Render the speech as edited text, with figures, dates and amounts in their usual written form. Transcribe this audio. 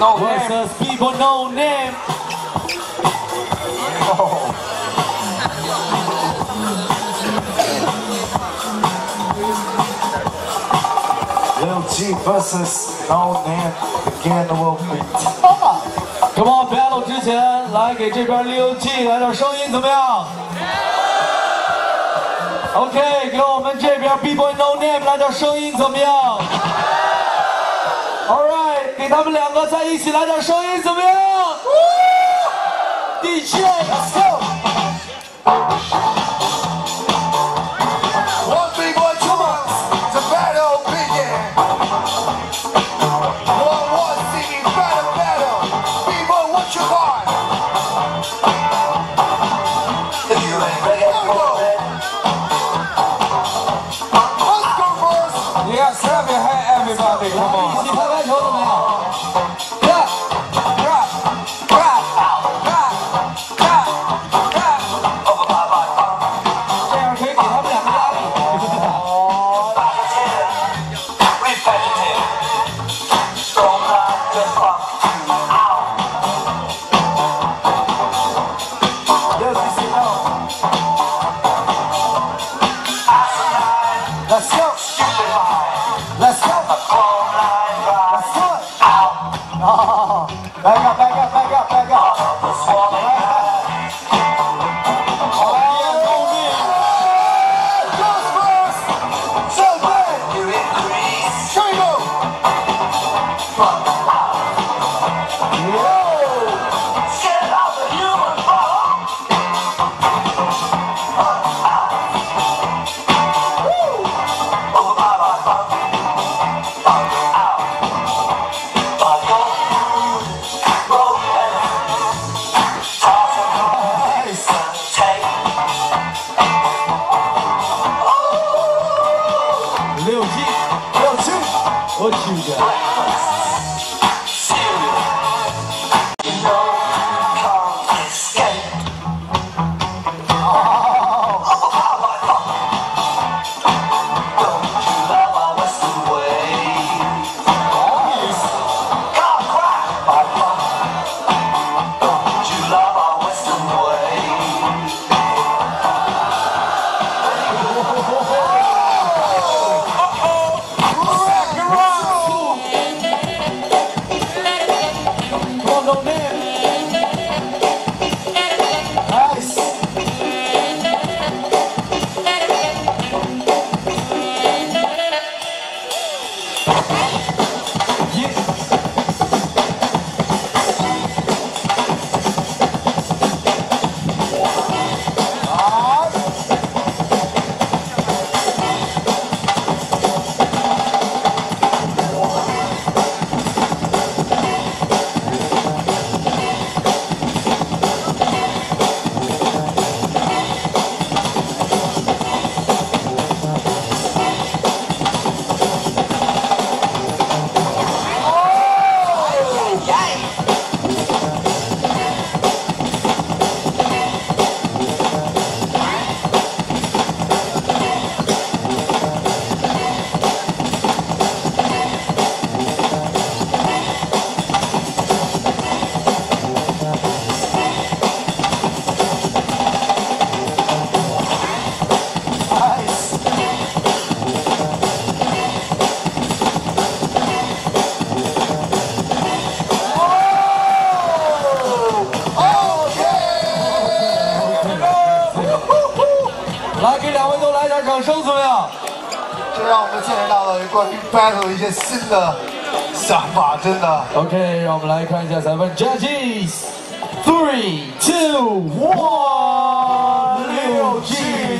No name. versus People No Name. Lil G versus No Name again will be Come on battle 之前，来给这边 Lil G 来点声音怎么样 ？OK， 给我们这边 B-Boy No Name 来点声音怎么样 ？All right， 给他们两个在一起来点声音怎么样 ？DJ，Let's go。 你拍排球怎么样？这样可以给他们两个压力。Let's go. Let's go. Oh, back up, back up, back up, back up. Oh, yeah, go in. Goes first. So good. Here we go. Get out the human power. What you got? battle 一些新的想法，真的。OK， 让我们来看一下裁判 Judges， 3、2、1， 6G。